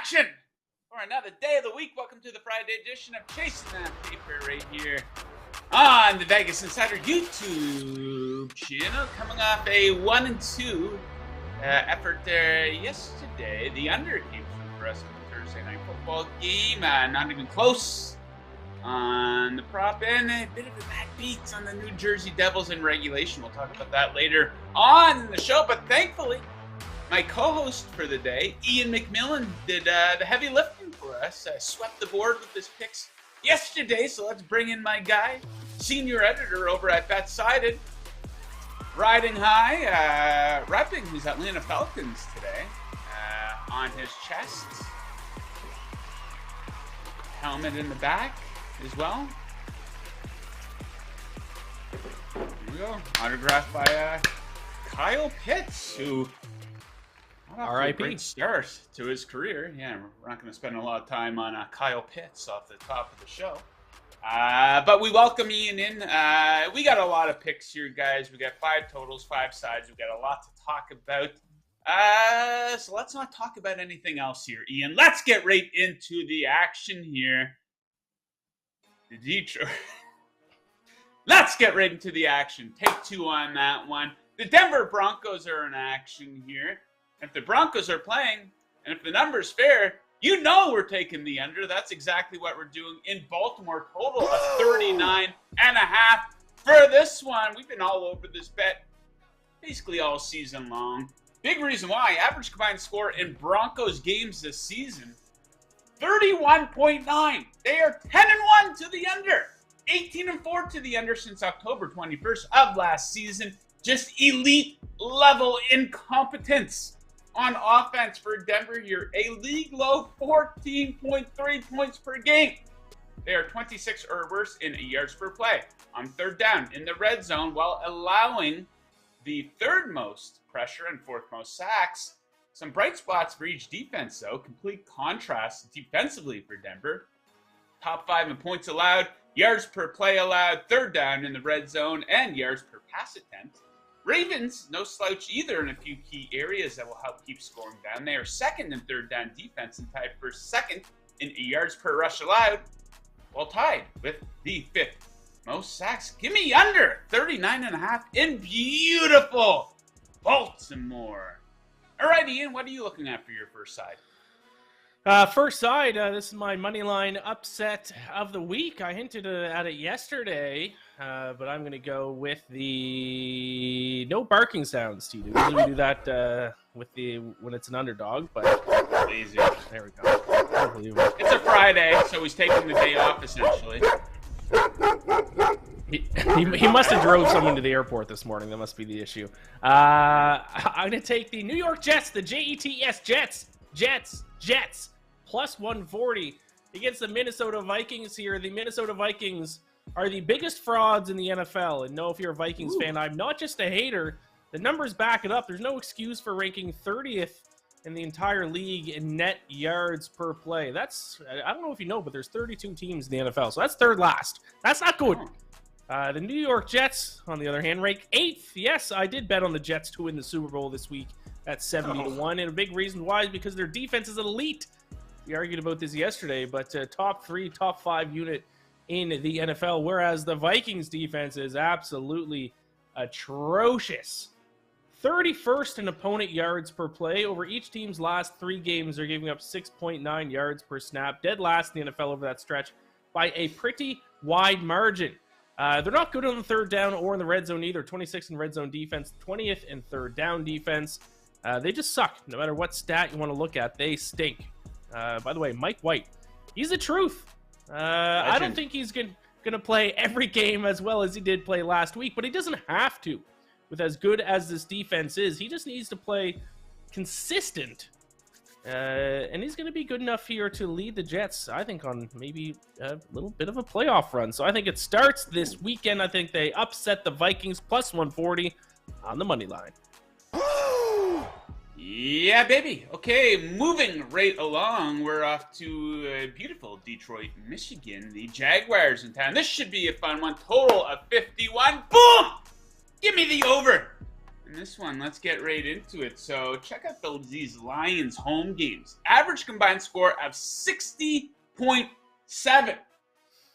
action for another day of the week. Welcome to the Friday edition of Chasing That Paper right here on the Vegas Insider YouTube channel. Coming off a 1-2 effort there yesterday. The under came through for us in the Thursday night football game. Not even close on the prop, and a bit of a bad beat on the New Jersey Devils in regulation. We'll talk about that later on the show, but thankfully, my co-host for the day, Ian McMillan, did the heavy lifting for us. Swept the board with his picks yesterday, so let's bring in my guy, senior editor over at VegasInsider, riding high, repping his Atlanta Falcons today on his chest. Helmet in the back as well. Here we go. Autographed by Kyle Pitts, who R.I.P. Great start to his career. Yeah, we're not going to spend a lot of time on Kyle Pitts off the top of the show. But we welcome Ian in. We got a lot of picks here, guys. We got 5 totals, 5 sides. We got a lot to talk about. So let's not talk about anything else here, Ian. Let's get right into the action here. The Detroit. Let's get right into the action. Take 2 on that one. The Denver Broncos are in action here. If the Broncos are playing, and if the number's fair, you know we're taking the under. That's exactly what we're doing in Baltimore. Total of 39.5 for this one. We've been all over this bet basically all season long. Big reason why. Average combined score in Broncos games this season, 31.9. They are 10-1 to the under. 18-4 to the under since October 21st of last season. Just elite level incompetence on offense for Denver here. A league low 14.3 points per game. They are 26 or worse in yards per play on third down in the red zone, while allowing the third most pressure and fourth most sacks. Some bright spots for each defense, though. Complete contrast defensively for Denver. Top 5 in points allowed, yards per play allowed, third down in the red zone, and yards per pass attempt. Ravens, no slouch either in a few key areas that will help keep scoring down. They are second in third down defense and tied for second in yards per rush allowed, while tied with the 5th most sacks. Give me under 39.5 in beautiful Baltimore. All right, Ian, what are you looking at for your first side? First side, this is my money line upset of the week. I hinted at it yesterday, but I'm going to go with the no barking sounds. We usually do that when it's an underdog, but Lazy. There we go. Unbelievable. It's a Friday, so he's taking the day off essentially. He must have drove someone to the airport this morning. That must be the issue. I'm going to take the New York Jets, the Jets, Jets. Plus 140 against the Minnesota Vikings here. The Minnesota Vikings are the biggest frauds in the NFL. And no, if you're a Vikings fan, I'm not just a hater. The numbers back it up. There's no excuse for ranking 30th in the entire league in net yards per play. I don't know if you know, but there's 32 teams in the NFL. So that's third last. That's not good. The New York Jets, on the other hand, ranked 8th. Yes, I did bet on the Jets to win the Super Bowl this week at 70-1. And a big reason why is because their defense is elite. We argued about this yesterday, but top 3, top 5 unit in the NFL, whereas the Vikings defense is absolutely atrocious. 31st in opponent yards per play. Over each team's last 3 games, they're giving up 6.9 yards per snap. Dead last in the NFL over that stretch by a pretty wide margin. They're not good on the third down or in the red zone either. 26th in red zone defense, 20th in third down defense. They just suck. No matter what stat you want to look at, they stink. By the way, Mike White, he's the truth. I don't think he's going to play every game as well as he did play last week, but he doesn't have to. With as good as this defense is, he just needs to play consistent. And he's going to be good enough here to lead the Jets, I think, on maybe a little bit of a playoff run. So I think it starts this weekend. I think they upset the Vikings plus 140 on the money line. Yeah, baby. Okay, moving right along, we're off to beautiful Detroit, Michigan. The Jaguars in town. This should be a fun one. Total of 51. Boom! Give me the over. In this one, let's get right into it. So check out these Lions home games. Average combined score of 60.7.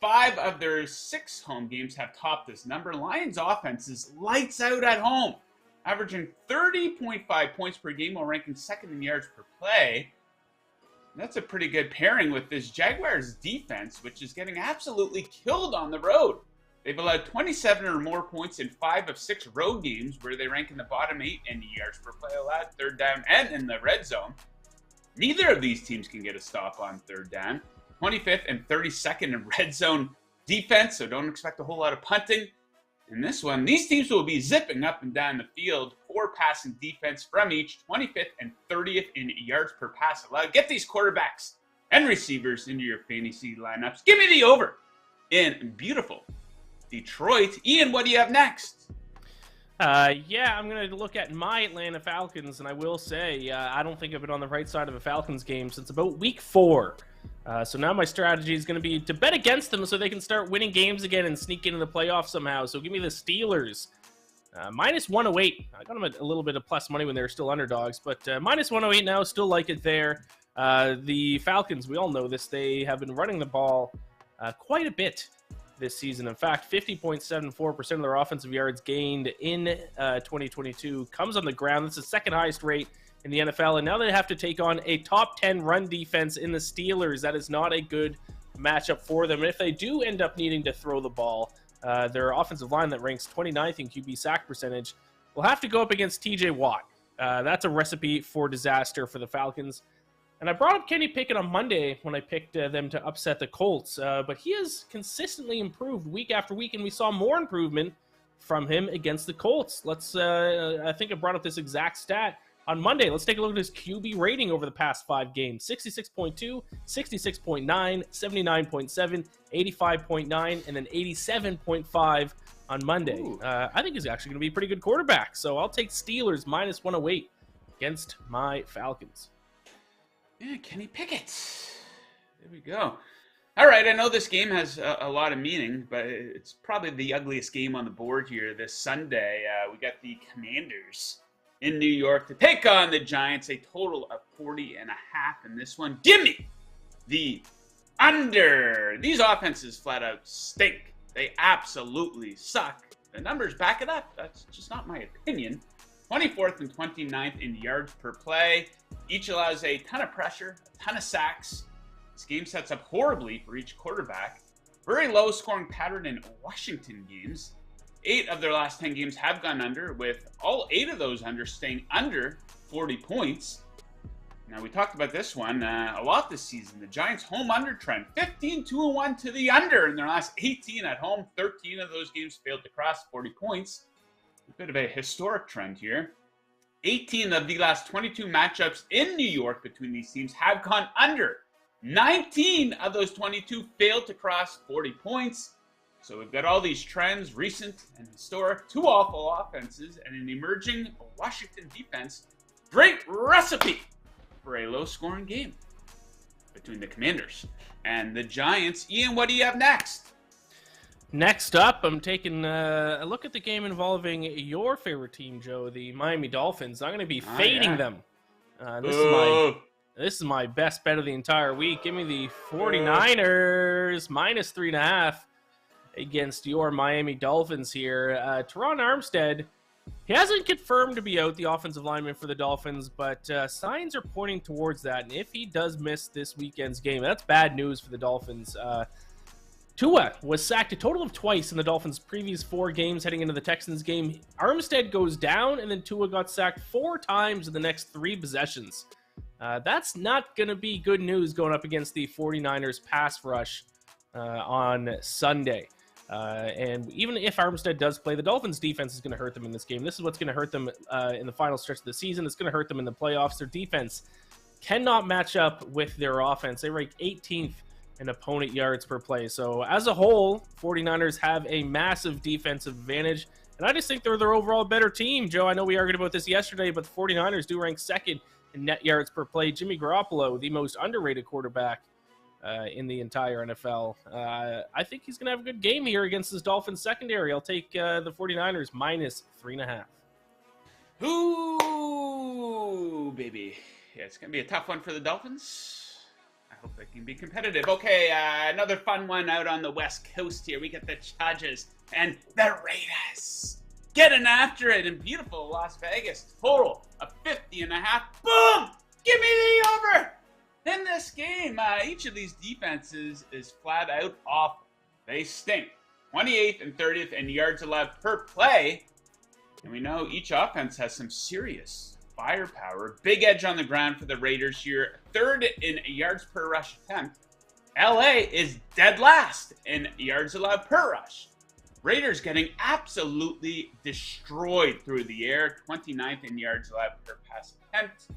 5 of their 6 home games have topped this number. Lions offense is lights out at home, averaging 30.5 points per game while ranking second in yards per play. That's a pretty good pairing with this Jaguars defense, which is getting absolutely killed on the road. They've allowed 27 or more points in 5 of 6 road games, where they rank in the bottom 8 in yards per play allowed, third down, and in the red zone. Neither of these teams can get a stop on third down. 25th and 32nd in red zone defense, so don't expect a whole lot of punting. In this one, these teams will be zipping up and down the field. 4 passing defense from each, 25th and 30th in yards per pass allowed. Get these quarterbacks and receivers into your fantasy lineups. Give me the over in beautiful Detroit. Ian, what do you have next? Yeah, I'm going to look at my Atlanta Falcons, and I will say I don't think I've been on the right side of a Falcons game since about week 4. So now my strategy is going to be to bet against them so they can start winning games again and sneak into the playoffs somehow. So give me the Steelers. Minus 108. I got them a little bit of plus money when they were still underdogs, but minus 108 now, still like it there. The Falcons, we all know this, they have been running the ball quite a bit this season. In fact, 50.74% of their offensive yards gained in 2022 comes on the ground. That's the second highest rate in the NFL, and now they have to take on a top 10 run defense in the Steelers. That is not a good matchup for them. And if they do end up needing to throw the ball, their offensive line that ranks 29th in QB sack percentage will have to go up against TJ Watt. That's a recipe for disaster for the Falcons. And I brought up Kenny Pickett on Monday when I picked them to upset the Colts, but he has consistently improved week after week, and we saw more improvement from him against the Colts. I think I brought up this exact stat on Monday. Let's take a look at his QB rating over the past 5 games. 66.2, 66.9, 79.7, 85.9, and then 87.5 on Monday. I think he's actually going to be a pretty good quarterback, so I'll take Steelers minus 108 against my Falcons. Yeah, Kenny Pickett. There we go. All right, I know this game has a lot of meaning, but it's probably the ugliest game on the board here this Sunday. We got the Commanders in New York to take on the Giants, a total of 40.5 in this one. Give me the under. These offenses flat out stink. They absolutely suck. The numbers back it up. That's just not my opinion. 24th and 29th in yards per play. Each allows a ton of pressure, a ton of sacks. This game sets up horribly for each quarterback. Very low scoring pattern in Washington games. 8 of their last 10 games have gone under, with all 8 of those under staying under 40 points. Now, we talked about this one a lot this season. The Giants' home under trend, 15-2-1 to the under in their last 18 at home. 13 of those games failed to cross 40 points. A bit of a historic trend here. 18 of the last 22 matchups in New York between these teams have gone under. 19 of those 22 failed to cross 40 points. So we've got all these trends, recent and historic, 2 awful offenses, and an emerging Washington defense. Great recipe for a low-scoring game between the Commanders and the Giants. Ian, what do you have next? Next up, I'm taking a look at the game involving your favorite team, Joe, the Miami Dolphins. I'm going to be fading them. This is my best bet of the entire week. Give me the 49ers minus 3.5 against your Miami Dolphins here. Teron Armstead, he hasn't confirmed to be out, the offensive lineman for the Dolphins, but signs are pointing towards that. And if he does miss this weekend's game, that's bad news for the Dolphins. Tua was sacked a total of twice in the Dolphins' previous 4 games heading into the Texans game. Armstead goes down, and then Tua got sacked 4 times in the next 3 possessions. That's not going to be good news going up against the 49ers pass rush on Sunday. And even if Armstead does play, the Dolphins' defense is going to hurt them in this game. This is what's going to hurt them in the final stretch of the season. It's going to hurt them in the playoffs. Their defense cannot match up with their offense. They rank 18th in opponent yards per play. So as a whole, 49ers have a massive defensive advantage. And I just think they're their overall better team. Joe, I know we argued about this yesterday, but the 49ers do rank 2nd in net yards per play. Jimmy Garoppolo, the most underrated quarterback in the entire NFL. I think he's going to have a good game here against this Dolphins secondary. I'll take the 49ers minus 3.5. Ooh, baby. Yeah, it's going to be a tough one for the Dolphins. I hope they can be competitive. Okay, another fun one out on the West Coast here. We got the Chargers and the Raiders getting after it in beautiful Las Vegas. Total of 50.5. Boom! Give me the over! In this game, each of these defenses is flat out awful. They stink. 28th and 30th in yards allowed per play. And we know each offense has some serious firepower. Big edge on the ground for the Raiders here. Third in yards per rush attempt. LA is dead last in yards allowed per rush. Raiders getting absolutely destroyed through the air. 29th in yards allowed per pass attempt.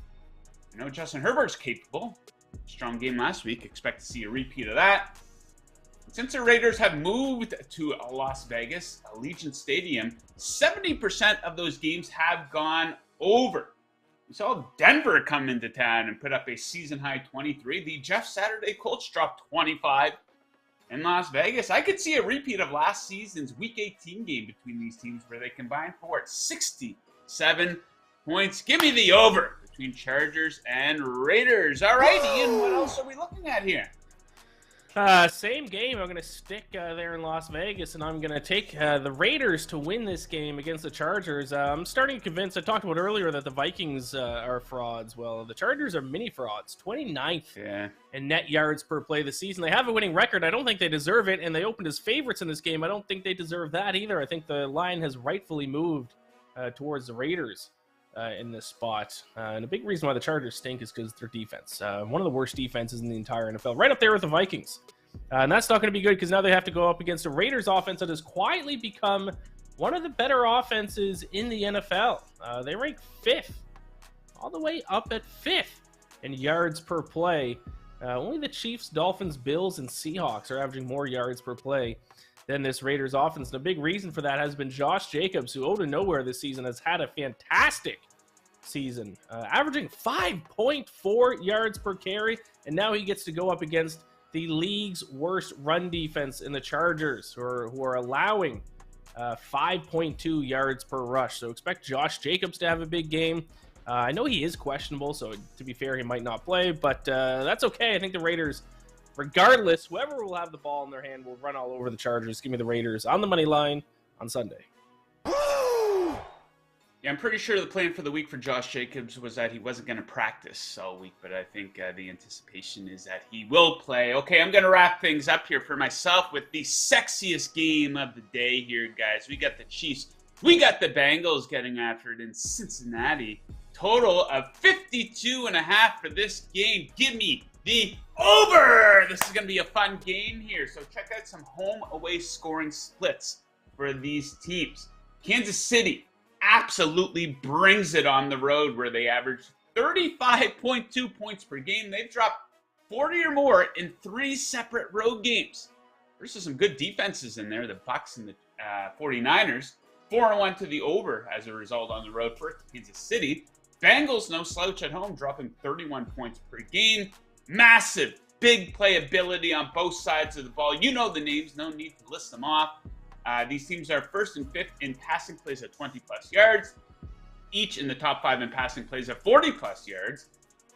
I know Justin Herbert's capable. Strong game last week. Expect to see a repeat of that. Since the Raiders have moved to Las Vegas, Allegiant Stadium, 70% of those games have gone over. We saw Denver come into town and put up a season-high 23. The Jeff Saturday Colts dropped 25 in Las Vegas. I could see a repeat of last season's Week 18 game between these teams where they combined for 67 points. Give me the over between Chargers and Raiders. All right, Ian, what else are we looking at here? Same game. I'm going to stick there in Las Vegas, and I'm going to take the Raiders to win this game against the Chargers. I'm starting to convince, I talked about earlier, that the Vikings are frauds. Well, the Chargers are mini frauds. 29th in net yards per play this season. They have a winning record. I don't think they deserve it, and they opened as favorites in this game. I don't think they deserve that either. I think the line has rightfully moved towards the Raiders in this spot. And a big reason why the Chargers stink is because their defense. One of the worst defenses in the entire NFL. Right up there with the Vikings. And that's not going to be good because now they have to go up against a Raiders offense that has quietly become one of the better offenses in the NFL. They rank 5th, all the way up at 5th in yards per play. Only the Chiefs, Dolphins, Bills, and Seahawks are averaging more yards per play than this Raiders offense. And a big reason for that has been Josh Jacobs, who out of nowhere this season has had a fantastic season, averaging 5.4 yards per carry, and now he gets to go up against the league's worst run defense in the Chargers, who are allowing 5.2 yards per rush. So expect Josh Jacobs to have a big game. I know he is questionable, so to be fair, he might not play, but that's okay. I think the Raiders, regardless, whoever will have the ball in their hand will run all over the Chargers. Give me the Raiders on the money line on Sunday. Yeah, I'm pretty sure the plan for the week for Josh Jacobs was that he wasn't going to practice all week, but I think the anticipation is that he will play. Okay, I'm going to wrap things up here for myself with the sexiest game of the day here, guys. We got the Chiefs. We got the Bengals getting after it in Cincinnati. Total of 52.5 for this game. Give me the over. This is going to be a fun game here. So check out some home-away scoring splits for these teams. Kansas City absolutely brings it on the road where they average 35.2 points per game. They've dropped 40 or more in 3 separate road games. There's some good defenses in there, the Bucs and the 49ers. 4-1 to the over as a result on the road for Kansas City. Bengals, no slouch at home, dropping 31 points per game. Massive, big playability on both sides of the ball. You know the names, no need to list them off. These teams are 1st and 5th in passing plays at 20-plus yards. Each in the top 5 in passing plays at 40-plus yards.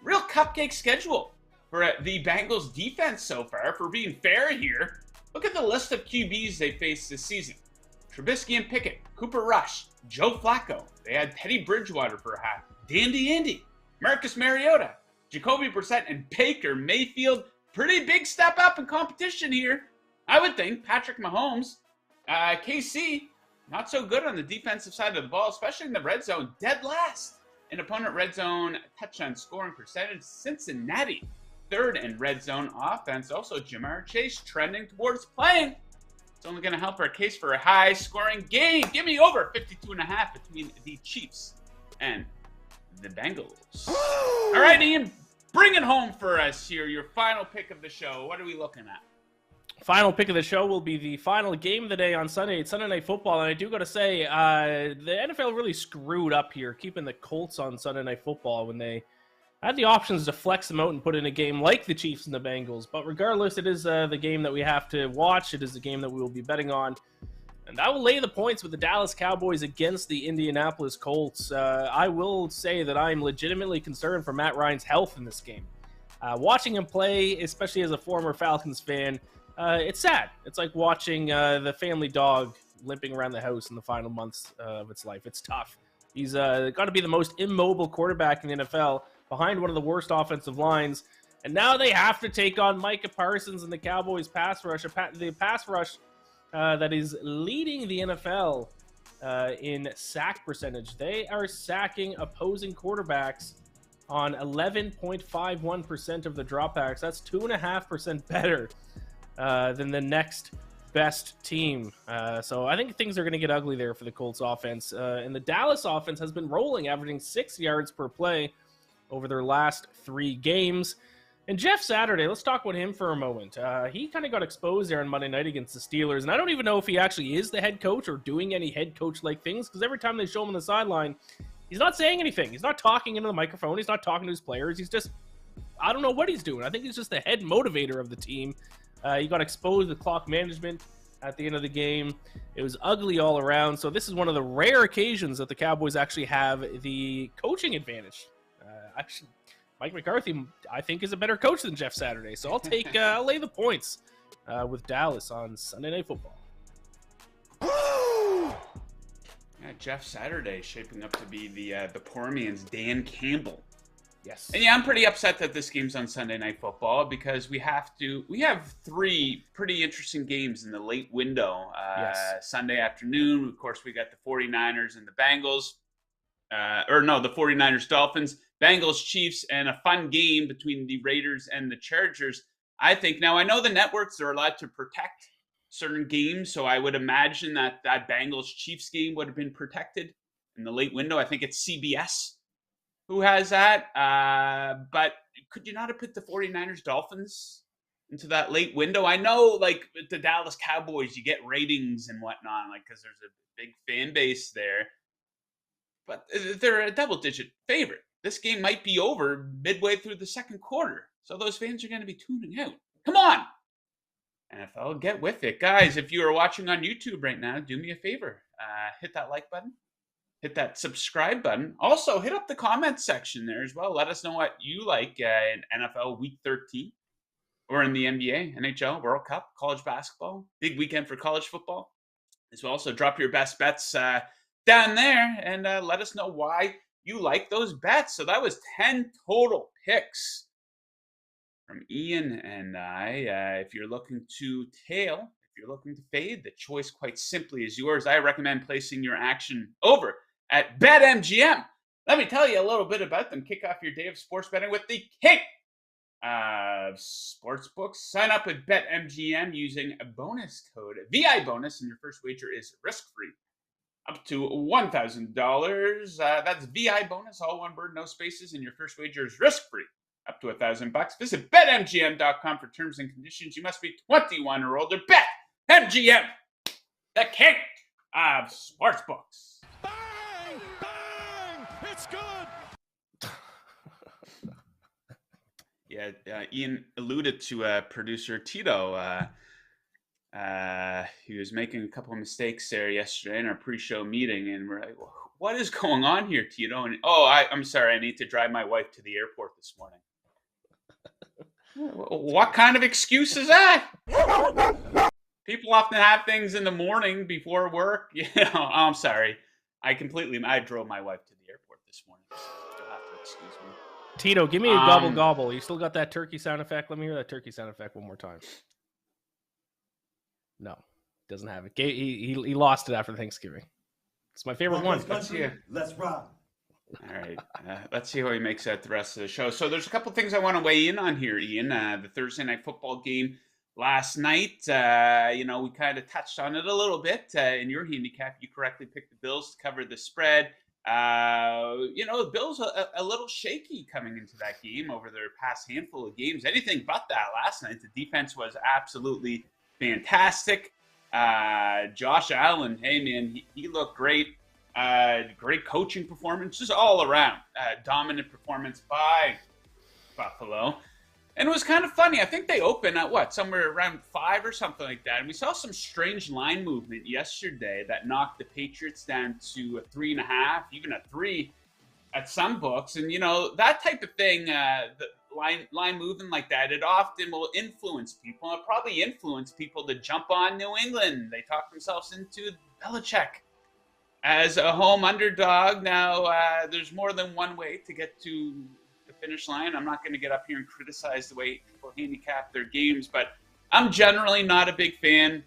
Real cupcake schedule for the Bengals defense so far. For being fair here, look at the list of QBs they faced this season. Trubisky and Pickett, Cooper Rush, Joe Flacco. They had Teddy Bridgewater for a half. Dandy Indy, Marcus Mariota, Jacoby Brissett, and Baker Mayfield. Pretty big step up in competition here. I would think Patrick Mahomes. KC, not so good on the defensive side of the ball, especially in the red zone. Dead last in opponent red zone touchdown scoring percentage. Cincinnati, 3rd in red zone offense. Also, Jamar Chase trending towards playing. It's only going to help our case for a high-scoring game. Give me over 52.5 between the Chiefs and the Bengals. All right, Ian, bring it home for us here. Your final pick of the show. What are we looking at? Final pick of the show will be the final game of the day on Sunday. It's Sunday Night Football, and I do got to say, the NFL really screwed up here, keeping the Colts on Sunday Night Football when they had the options to flex them out and put in a game like the Chiefs and the Bengals. But regardless, it is the game that we have to watch. It is the game that we will be betting on. And I will lay the points with the Dallas Cowboys against the Indianapolis Colts. I will say that I'm legitimately concerned for Matt Ryan's health in this game. Watching him play, especially as a former Falcons fan, it's sad. It's like watching the family dog limping around the house in the final months of its life. It's tough. He's got to be the most immobile quarterback in the NFL, behind one of the worst offensive lines. And now they have to take on Micah Parsons and the Cowboys pass rush, the pass rush that is leading the NFL in sack percentage. They are sacking opposing quarterbacks on 11.51% of the dropbacks. That's 2.5% better than the next best team. So I think things are going to get ugly there for the Colts offense. And the Dallas offense has been rolling, averaging 6 yards per play over their last 3 games. And Jeff Saturday, let's talk about him for a moment. He kind of got exposed there on Monday night against the Steelers, and I don't even know if he actually is the head coach or doing any head coach-like things, because every time they show him on the sideline, he's not saying anything. He's not talking into the microphone. He's not talking to his players. He's just, I don't know what he's doing. I think he's just the head motivator of the team. He got exposed with clock management at the end of the game. It was ugly all around. So this is one of the rare occasions that the Cowboys actually have the coaching advantage. Actually, Mike McCarthy, I think, is a better coach than Jeff Saturday. So I'll lay the points with Dallas on Sunday Night Football. Yeah, Jeff Saturday shaping up to be the poor man's Dan Campbell. Yes. And yeah, I'm pretty upset that this game's on Sunday Night Football because we have 3 pretty interesting games in the late window. Yes. Sunday afternoon, of course, we got the 49ers and the Bengals. The 49ers Dolphins, Bengals Chiefs, and a fun game between the Raiders and the Chargers. I think now I know the networks are allowed to protect certain games, so I would imagine that Bengals Chiefs game would have been protected in the late window. I think it's CBS who has that. But could you not have put the 49ers Dolphins into that late window? I know, like, with the Dallas Cowboys, you get ratings and whatnot, like, because there's a big fan base there. But they're a double-digit favorite. This game might be over midway through the second quarter. So those fans are going to be tuning out. Come on! NFL, get with it. Guys, if you are watching on YouTube right now, do me a favor. Hit that like button. Hit that subscribe button. Also, hit up the comment section there as well. Let us know what you like in NFL Week 13. Or in the NBA, NHL, World Cup, college basketball. Big weekend for college football as well. So drop your best bets down there and let us know why you like those bets. So that was 10 total picks from Ian and I. If you're looking to tail, if you're looking to fade, the choice quite simply is yours. I recommend placing your action over at BetMGM. Let me tell you a little bit about them. Kick off your day of sports betting with the king of sportsbooks. Sign up with BetMGM using a bonus code VIBONUS, and your first wager is risk-free. Up to $1,000. That's VI bonus, all one word, no spaces, and your first wager is risk-free. Up to $1,000. Visit BetMGM.com for terms and conditions. You must be 21 or older. BetMGM, the king of sportsbooks. Bang! Bang! It's good! Yeah, Ian alluded to producer Tito. He was making a couple of mistakes there yesterday in our pre-show meeting, and we're like, what is going on here, Tito? And I'm sorry, I need to drive my wife to the airport this morning. What kind of excuse is that? People often have things in the morning before work. I'm sorry. I drove my wife to the airport this morning. So you'll have to excuse me. Tito, give me a gobble gobble. You still got that turkey sound effect? Let me hear that turkey sound effect one more time. No, doesn't have it. He lost it after Thanksgiving. It's my favorite one. Let's rock. All right. Let's see how he makes out the rest of the show. So there's a couple things I want to weigh in on here, Ian. The Thursday Night Football game last night, we kind of touched on it a little bit. In your handicap, you correctly picked the Bills to cover the spread. The Bills a little shaky coming into that game over their past handful of games. Anything but that last night. The defense was absolutely fantastic. Josh Allen, hey man, he looked great. Great coaching performance, just all around. Dominant performance by Buffalo. And it was kind of funny. I think they opened at somewhere around 5 or something like that. And we saw some strange line movement yesterday that knocked the Patriots down to a 3.5, even a 3 at some books. And, that type of thing, the line moving like that, it often will influence people. It probably influenced people to jump on New England. They talked themselves into Belichick as a home underdog. Now, there's more than one way to get to the finish line. I'm not going to get up here and criticize the way people handicap their games, but I'm generally not a big fan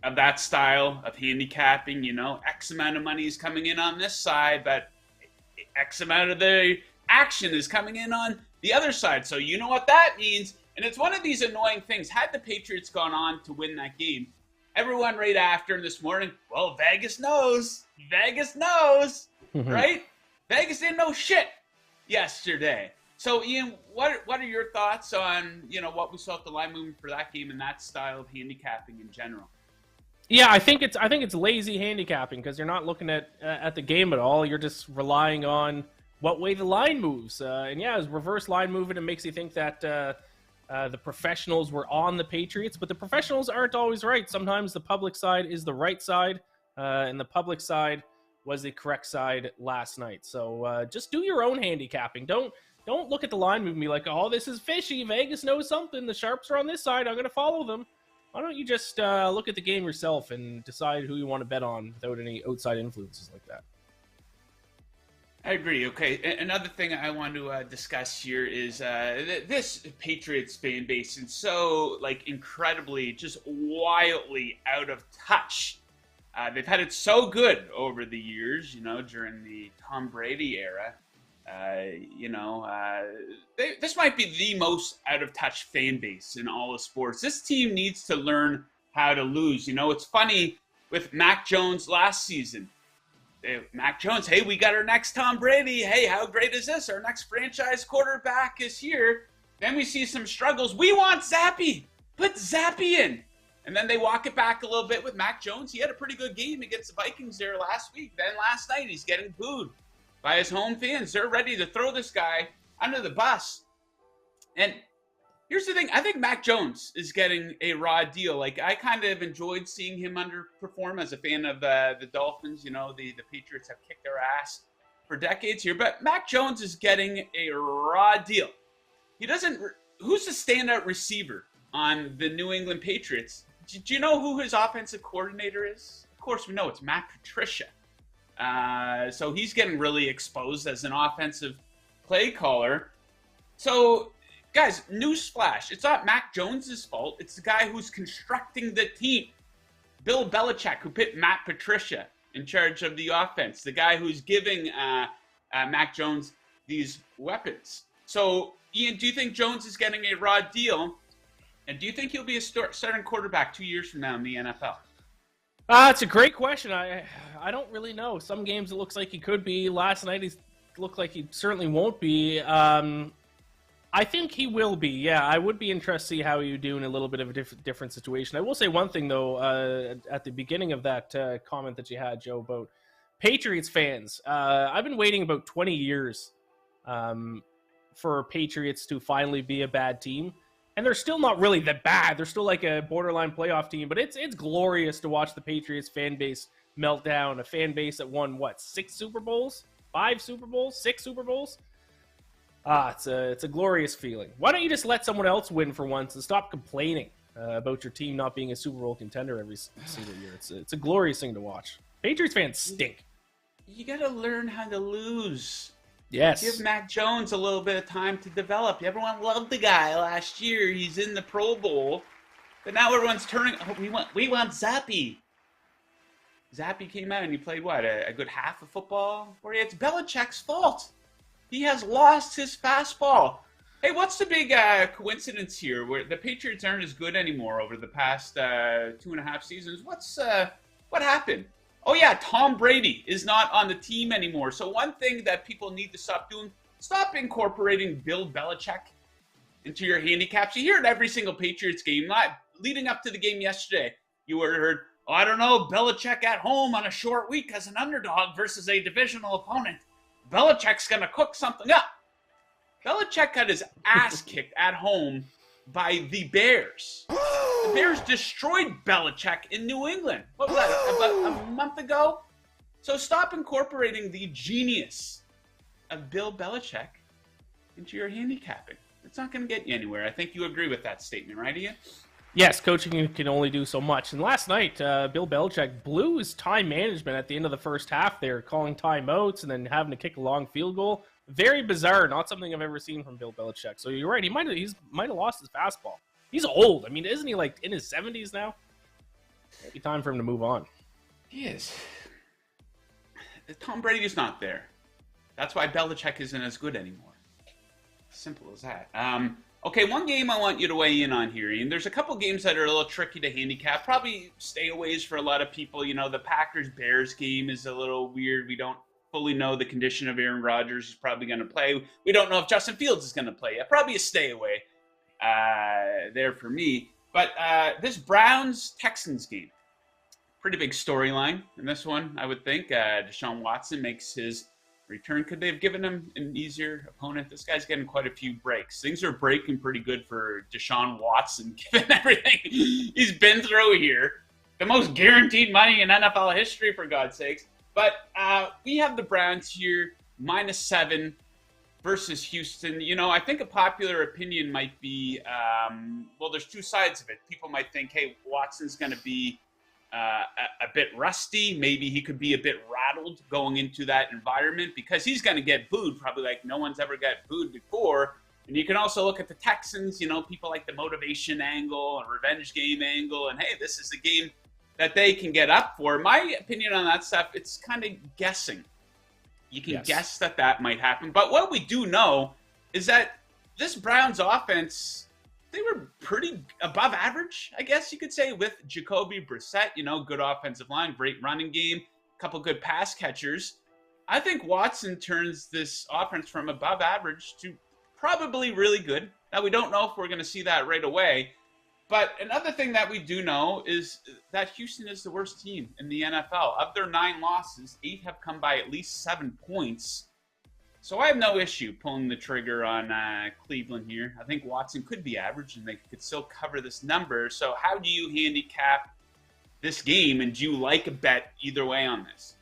of that style of handicapping. X amount of money is coming in on this side, but X amount of the action is coming in on the other side. So you know what that means. And it's one of these annoying things. Had the Patriots gone on to win that game, everyone right after this morning, well, Vegas knows, right? Vegas didn't know shit yesterday. So, Ian, what are your thoughts on, what we saw at the line movement for that game and that style of handicapping in general? Yeah, I think it's lazy handicapping because you're not looking at the game at all. You're just relying on what way the line moves. And yeah, it's reverse line movement. It makes you think that the professionals were on the Patriots, but the professionals aren't always right. Sometimes the public side is the right side, and the public side was the correct side last night. So just do your own handicapping. Don't look at the line movement and be like, oh, this is fishy. Vegas knows something. The sharps are on this side. I'm going to follow them. Why don't you just look at the game yourself and decide who you want to bet on without any outside influences like that? I agree. Okay, another thing I want to discuss here is this Patriots fan base is so incredibly, just wildly out of touch. They've had it so good over the years, during the Tom Brady era. This might be the most out of touch fan base in all of sports. This team needs to learn how to lose. It's funny with Mac Jones last season. Mac Jones, hey, we got our next Tom Brady. Hey, how great is this? Our next franchise quarterback is here. Then we see some struggles. We want Zappy. Put Zappy in. And then they walk it back a little bit with Mac Jones. He had a pretty good game against the Vikings there last week. Then last night, he's getting booed by his home fans. They're ready to throw this guy under the bus. And here's the thing. I think Mac Jones is getting a raw deal. I kind of enjoyed seeing him underperform as a fan of the Dolphins. The Patriots have kicked their ass for decades here. But Mac Jones is getting a raw deal. Who's the standout receiver on the New England Patriots? Do you know who his offensive coordinator is? Of course we know. It's Matt Patricia. So he's getting really exposed as an offensive play caller. So, guys, newsflash. It's not Mac Jones's fault. It's the guy who's constructing the team. Bill Belichick, who put Matt Patricia in charge of the offense. The guy who's giving Mac Jones these weapons. So, Ian, do you think Jones is getting a raw deal? And do you think he'll be a starting quarterback 2 years from now in the NFL? It's a great question. I don't really know. Some games it looks like he could be. Last night he looked like he certainly won't be. I think he will be. Yeah, I would be interested to see how he would do in a little bit of a different situation. I will say one thing, though, at the beginning of that comment that you had, Joe, about Patriots fans. I've been waiting about 20 years for Patriots to finally be a bad team. And they're still not really that bad. They're still like a borderline playoff team. But it's glorious to watch the Patriots fan base melt down. A fan base that won, 6 Super Bowls? 5 Super Bowls? 6 Super Bowls? It's a glorious feeling. Why don't you just let someone else win for once and stop complaining about your team not being a Super Bowl contender every single year? It's a glorious thing to watch. Patriots fans stink. You got to learn how to lose. Yes. Give Mac Jones a little bit of time to develop. Everyone loved the guy last year. He's in the Pro Bowl. But now everyone's turning. Oh, we want Zappy. Zappy came out and he played a good half of football? Or it's Belichick's fault. He has lost his fastball. Hey, what's the big coincidence here where the Patriots aren't as good anymore over the past 2.5 seasons? What happened? Oh, yeah, Tom Brady is not on the team anymore. So one thing that people need to stop doing, stop incorporating Bill Belichick into your handicaps. You hear it every single Patriots game. Leading up to the game yesterday, you heard, I don't know, Belichick at home on a short week as an underdog versus a divisional opponent. Belichick's going to cook something up. Belichick got his ass kicked at home by the Bears. The Bears destroyed Belichick in New England. What was that, about a month ago? So stop incorporating the genius of Bill Belichick into your handicapping. It's not going to get you anywhere. I think you agree with that statement, right, Ian? Yes, coaching can only do so much. And last night, Bill Belichick blew his time management at the end of the first half there, calling timeouts and then having to kick a long field goal. Very bizarre. Not something I've ever seen from Bill Belichick. So you're right. He might have lost his fastball. He's old. I mean, isn't he like in his 70s now? Maybe time for him to move on. He is. Tom Brady's not there. That's why Belichick isn't as good anymore. Simple as that. Okay, one game I want you to weigh in on here, Ian. There's a couple games that are a little tricky to handicap. Probably stayaways for a lot of people. You know, the Packers-Bears game is a little weird. We don't fully know the condition of Aaron Rodgers. He's probably going to play. We don't know if Justin Fields is going to play. Yeah, probably a stay-away there for me. But this Browns-Texans game, pretty big storyline in this one, I would think. Deshaun Watson makes his return. Could they have given him an easier opponent? This guy's getting quite a few breaks. Things are breaking pretty good for Deshaun Watson, given everything he's been through here. The most guaranteed money in NFL history, for God's sakes. But we have the Browns here, -7 versus Houston. You know, I think a popular opinion might be, well, there's two sides of it. People might think, hey, Watson's going to be a bit rusty. Maybe he could be a bit rattled going into that environment because he's going to get booed probably like no one's ever got booed before. And you can also look at the Texans, you know, people like the motivation angle and revenge game angle. And hey, this is a game that they can get up for. My opinion on that stuff, it's kind of guessing. You can guess that might happen. But what we do know is that this Browns offense, they were pretty above average, I guess you could say, with Jacoby Brissett. You know, good offensive line, great running game, a couple good pass catchers. I think Watson turns this offense from above average to probably really good. Now, we don't know if we're going to see that right away. But another thing that we do know is that Houston is the worst team in the NFL. Of their 9 losses, 8 have come by at least 7 points. So I have no issue pulling the trigger on Cleveland here. I think Watson could be average, and they could still cover this number. So how do you handicap this game, and do you like a bet either way on this?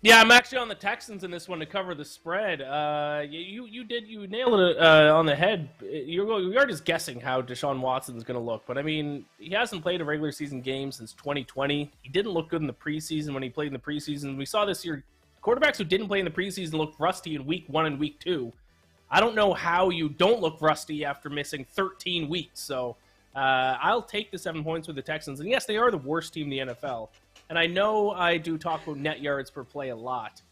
Yeah, I'm actually on the Texans in this one to cover the spread. You nailed it on the head. You're just guessing how Deshaun Watson's going to look. But, I mean, he hasn't played a regular season game since 2020. He didn't look good in the preseason when he played in the preseason. We saw this year quarterbacks who didn't play in the preseason looked rusty in week 1 and week 2. I don't know how you don't look rusty after missing 13 weeks. So I'll take the 7 points with the Texans. And, yes, they are the worst team in the NFL. And I know I do talk about net yards per play a lot,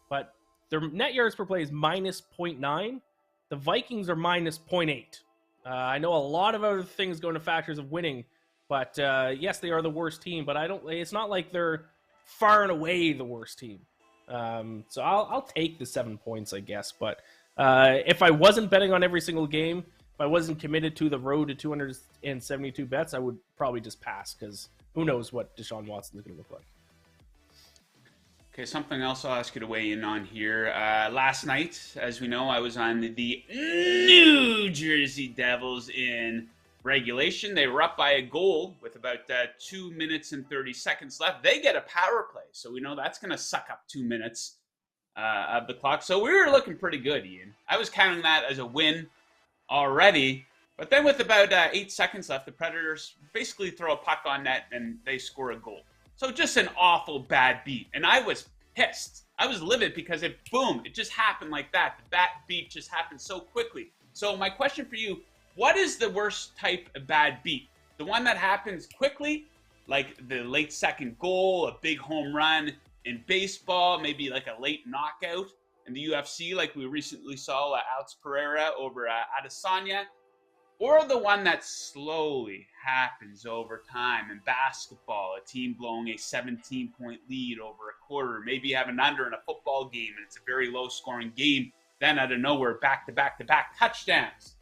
but their net yards per play is -0.9. The Vikings are -0.8. I know a lot of other things go into factors of winning, but yes, they are the worst team. But it's not like they're far and away the worst team. So I'll take the 7 points, I guess. But if I wasn't betting on every single game, if I wasn't committed to the road to 272 bets, I would probably just pass because who knows what Deshaun Watson is going to look like. Okay, something else I'll ask you to weigh in on here. Last night, as we know, I was on the New Jersey Devils in regulation. They were up by a goal with about 2 minutes and 30 seconds left. They get a power play, so we know that's going to suck up 2 minutes of the clock. So we were looking pretty good, Ian. I was counting that as a win already. But then with about 8 seconds left, the Predators basically throw a puck on net and they score a goal. So just an awful bad beat. And I was pissed. I was livid because it just happened like that. The bad beat just happened so quickly. So my question for you, what is the worst type of bad beat? The one that happens quickly, like the late second goal, a big home run in baseball, maybe like a late knockout in the UFC, like we recently saw Alex Pereira over Adesanya? Or the one that slowly happens over time in basketball, a team blowing a 17-point lead over a quarter. Maybe you have an under in a football game and it's a very low-scoring game. Then out of nowhere, back-to-back-to-back touchdowns.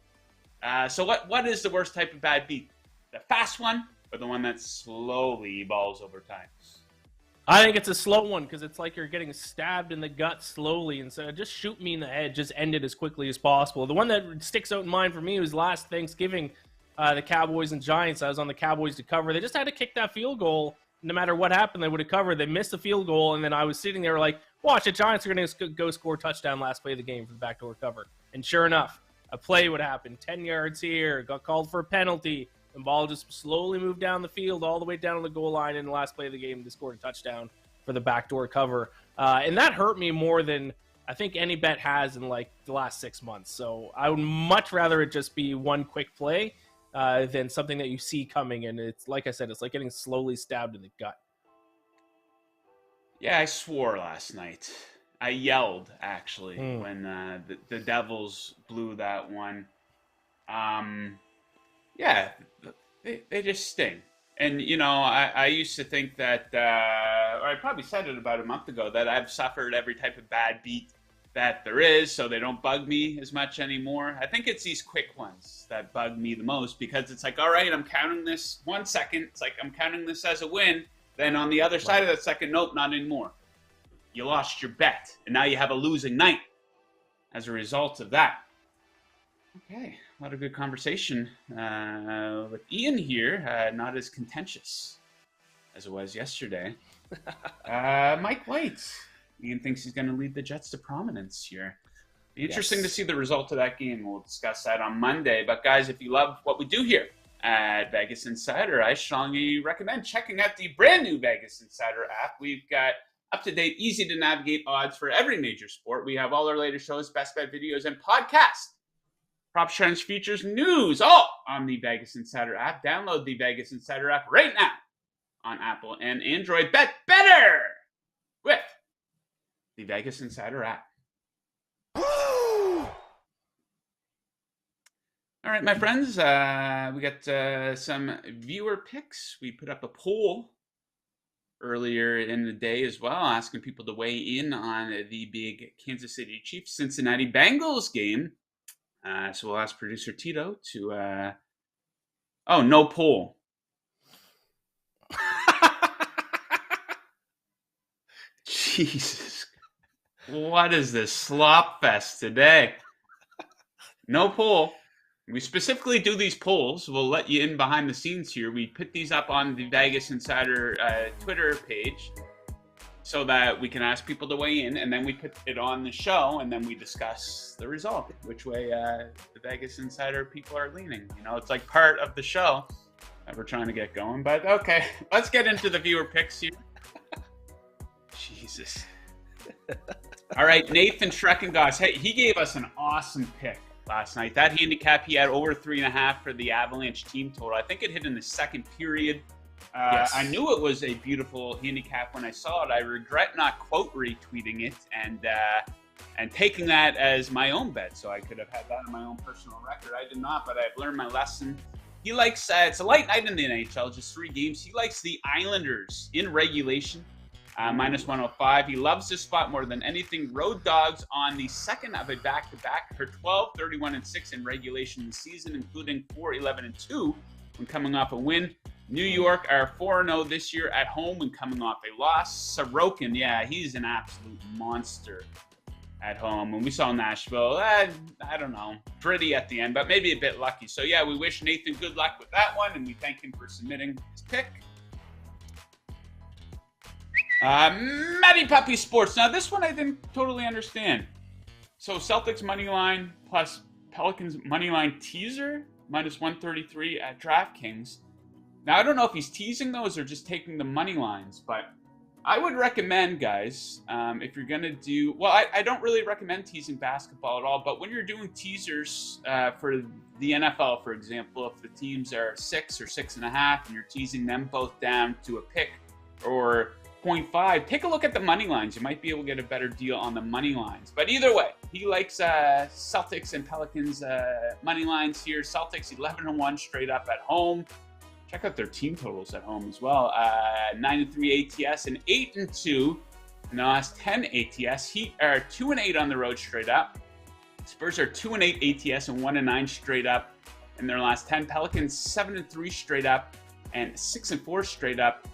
So what is the worst type of bad beat? The fast one or the one that slowly evolves over time? I think it's a slow one because it's like you're getting stabbed in the gut slowly. And so just shoot me in the head, just end it as quickly as possible. The one that sticks out in mind for me was last Thanksgiving, the Cowboys and Giants. I was on the Cowboys to cover. They just had to kick that field goal. No matter what happened, they would have covered. They missed the field goal, and then I was sitting there like, watch, the Giants are going to go score a touchdown last play of the game for the backdoor cover. And sure enough, a play would happen. 10 yards here, got called for a penalty. The ball just slowly moved down the field all the way down to the goal line in the last play of the game to score a touchdown for the backdoor cover. And that hurt me more than I think any bet has in like the last 6 months. So I would much rather it just be one quick play than something that you see coming. And it's like I said, it's like getting slowly stabbed in the gut. Yeah, I swore last night. I yelled, actually, when the Devils blew that one. Yeah, they just sting. And, you know, I used to think that, or I probably said it about a month ago, that I've suffered every type of bad beat that there is, so they don't bug me as much anymore. I think it's these quick ones that bug me the most, because it's like, all right, I'm counting this 1 second. It's like I'm counting this as a win. Then on the other side of that second, nope, not anymore. You lost your bet, and now you have a losing night as a result of that. Okay, a lot of good conversation with Ian here. Not as contentious as it was yesterday. Mike White. Ian thinks he's going to lead the Jets to prominence here. Be interesting to see the result of that game. We'll discuss that on Monday. But guys, if you love what we do here at Vegas Insider, I strongly recommend checking out the brand new Vegas Insider app. We've got up-to-date, easy-to-navigate odds for every major sport. We have all our latest shows, best bet videos, and podcasts. Prop trends, features, news, all on the Vegas Insider app. Download the Vegas Insider app right now on Apple and Android. Bet better with the Vegas Insider app. All right, my friends, we got some viewer picks. We put up a poll earlier in the day as well, asking people to weigh in on the big Kansas City Chiefs Cincinnati Bengals game. So we'll ask producer Tito to oh, no poll. Jesus. What is this slop fest today? No poll. We specifically do these polls. We'll let you in behind the scenes here. We put these up on the Vegas Insider Twitter page so that we can ask people to weigh in, and then we put it on the show, and then we discuss the result, which way the Vegas Insider people are leaning. You know, it's like part of the show that we're trying to get going. But okay, let's get into the viewer picks here. Jesus. All right, Nathan Schreckengoss. Hey, he gave us an awesome pick last night. That handicap, he had over 3.5 for the Avalanche team total. I think it hit in the second period. Yes. I knew it was a beautiful handicap when I saw it. I regret not quote retweeting it and taking that as my own bet, so I could have had that on my own personal record. I did not, but I've learned my lesson. He likes, it's a light night in the NHL, just 3 games. He likes the Islanders in regulation, minus 105. He loves this spot more than anything. Road Dogs on the second of a back-to-back for 12, 31-6 in regulation this season, including 4, 11-2 when coming off a win. New York are 4-0 this year at home when coming off a loss. Sorokin, yeah, he's an absolute monster at home. When we saw Nashville, I don't know, pretty at the end, but maybe a bit lucky. So, yeah, we wish Nathan good luck with that one, and we thank him for submitting his pick. Matty Puppy Sports. Now, this one I didn't totally understand. So, Celtics money line plus Pelicans money line teaser, minus 133 at DraftKings. Now, I don't know if he's teasing those or just taking the money lines, but I would recommend, guys, if you're going to do... Well, I don't really recommend teasing basketball at all, but when you're doing teasers for the NFL, for example, if the teams are 6 or 6.5 and you're teasing them both down to a pick or 0.5, take a look at the money lines. You might be able to get a better deal on the money lines. But either way, he likes Celtics and Pelicans money lines here. Celtics 11-1 straight up at home. Check out their team totals at home as well. 9-3 ATS and 8-2 in the last 10 ATS. Heat are 2-8 on the road straight up. Spurs are 2-8 ATS and 1-9 straight up in their last 10. Pelicans 7-3 straight up and 6-4 straight up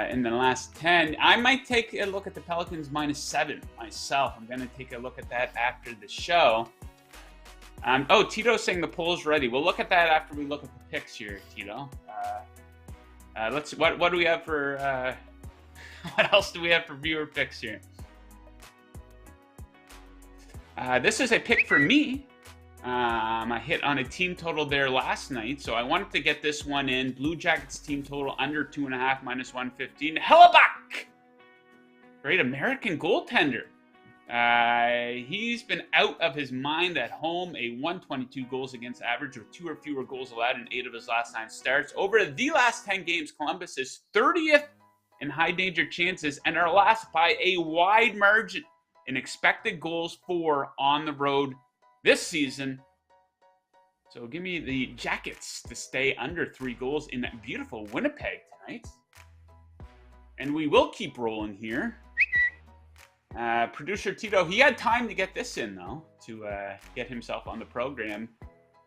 in the last 10. I might take a look at the Pelicans -7 myself. I'm going to take a look at that after the show. Tito's saying the poll's ready. We'll look at that after we look at the picks here, Tito. What do we have for what else do we have for viewer picks here? This is a pick for me. I hit on a team total there last night, so I wanted to get this one in. Blue Jackets team total under 2.5 -115. Hellebuck! Great American goaltender. He's been out of his mind at home. A 122 goals against average with 2 or fewer goals allowed in 8 of his last 9 starts. Over the last 10 games, Columbus is 30th in high danger chances and are last by a wide margin in expected goals for on the road this season. So give me the Jackets to stay under 3 goals in that beautiful Winnipeg tonight. And we will keep rolling here. Producer Tito, he had time to get this in, though, to get himself on the program.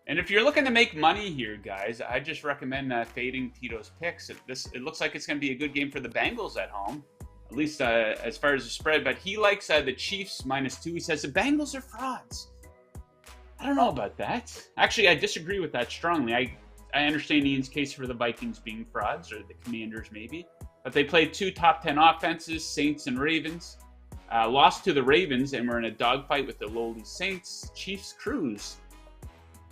And if you're looking to make money here, guys, I just recommend fading Tito's picks. It looks like it's going to be a good game for the Bengals at home, at least as far as the spread. But he likes the Chiefs -2. He says the Bengals are frauds. I don't know about that. Actually, I disagree with that strongly. I understand Ian's case for the Vikings being frauds, or the Commanders maybe. But they played 2 top 10 offenses, Saints and Ravens. Lost to the Ravens and were in a dogfight with the lowly Saints. Chiefs cruise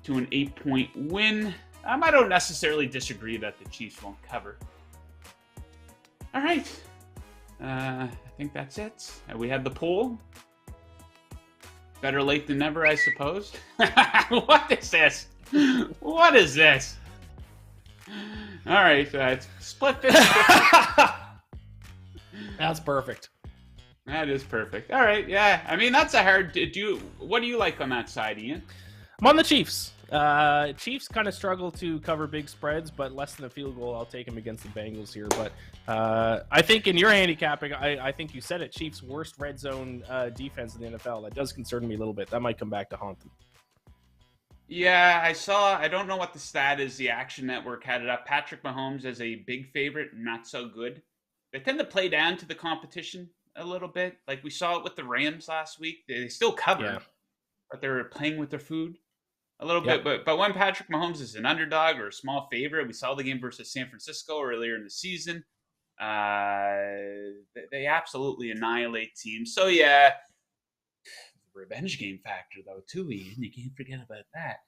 to an 8-point win. I don't necessarily disagree that the Chiefs won't cover. All right. I think that's it. We have the poll. Better late than never, I suppose. What is this? What is this? All right. Split 50-50. That's perfect. That is perfect. All right, yeah. I mean, that's a hard. What do you like on that side, Ian? I'm on the Chiefs. Chiefs kind of struggle to cover big spreads, but less than a field goal, I'll take them against the Bengals here. But I think in your handicapping, I think you said it, Chiefs' worst red zone defense in the NFL. That does concern me a little bit. That might come back to haunt them. Yeah, I don't know what the stat is. The Action Network had it up. Patrick Mahomes as a big favorite, not so good. They tend to play down to the competition a little bit. Like we saw it with the Rams last week. They still covered, but they were playing with their food a little bit. But when Patrick Mahomes is an underdog or a small favorite, we saw the game versus San Francisco earlier in the season. They absolutely annihilate teams. So yeah, the revenge game factor though too, Ian. You can't forget about that.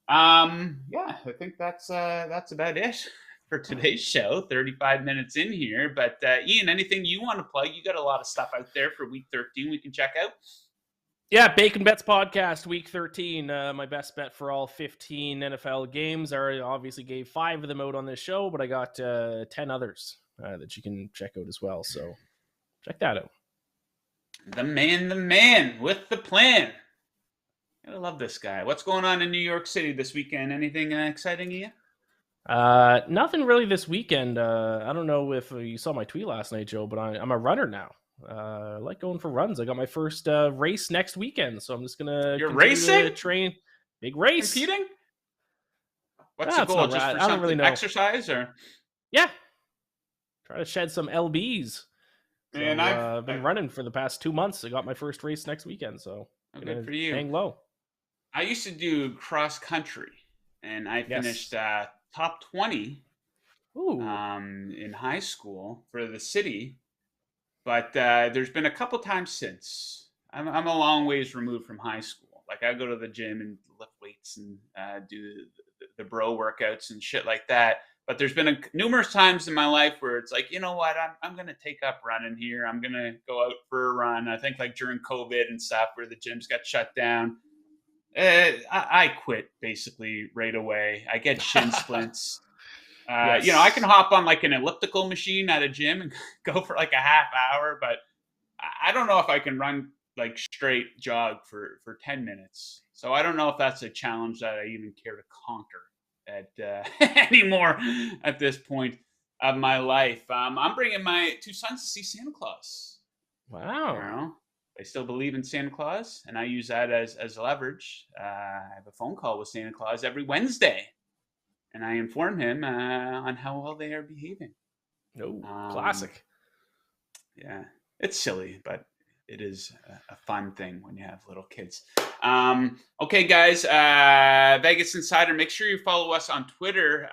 Yeah, I think that's about it for today's show. 35 minutes in here, but Ian, anything you want to plug? You got a lot of stuff out there for week 13 we can check out. Yeah, Bacon Bets podcast, week 13. My best bet for all 15 NFL games. I obviously gave 5 of them out on this show, but I got 10 others that you can check out as well. So check that out. The man with the plan. I love this guy. What's going on in New York City this weekend? Anything exciting, Ian? Nothing really this weekend. I don't know if you saw my tweet last night, Joe, but I'm a runner now. I like going for runs. I got my first race next weekend, so I'm just gonna racing? Train. Big race. Competing? What's the goal? Just for I don't really know. Exercise or? Yeah. Try to shed some LBs. Man, so, I've been running for the past 2 months. I got my first race next weekend, so good for you. Hang low. I used to do cross country, and I finished top 20 in high school for the city. But there's been a couple times since. I'm a long ways removed from high school. Like I go to the gym and lift weights and do the bro workouts and shit like that. But there's been numerous times in my life where it's like, you know what, I'm going to take up running here. I'm going to go out for a run. I think like during COVID and stuff where the gyms got shut down. I quit basically right away. I get shin splints. Yes. You know, I can hop on like an elliptical machine at a gym and go for like a half hour, but I don't know if I can run like straight jog for 10 minutes. So I don't know if that's a challenge that I even care to conquer anymore at this point of my life. I'm bringing my 2 sons to see Santa Claus. Wow. You know, they still believe in Santa Claus, and I use that as leverage. I have a phone call with Santa Claus every Wednesday. And I inform him on how well they are behaving. No, classic. Yeah, it's silly, but it is a fun thing when you have little kids. Okay, guys, Vegas Insider, make sure you follow us on Twitter.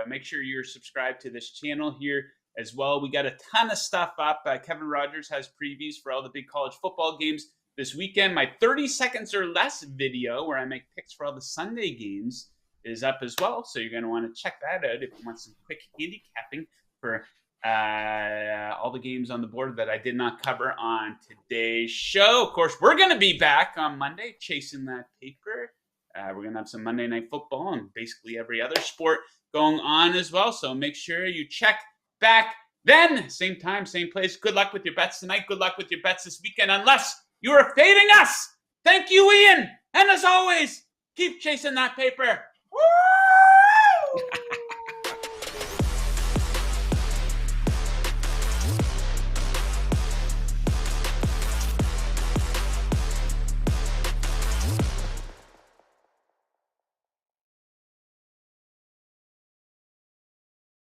Make sure you're subscribed to this channel here as well. We got a ton of stuff up. Kevin Rogers has previews for all the big college football games this weekend. My 30 seconds or less video where I make picks for all the Sunday games is up as well. So you're going to want to check that out if you want some quick handicapping for all the games on the board that I did not cover on today's show. Of course, we're going to be back on Monday chasing that paper. We're going to have some Monday Night Football and basically every other sport going on as well. So make sure you check back then. Same time, same place. Good luck with your bets tonight. Good luck with your bets this weekend, unless you are fading us. Thank you, Ian. And as always, keep chasing that paper. Woo!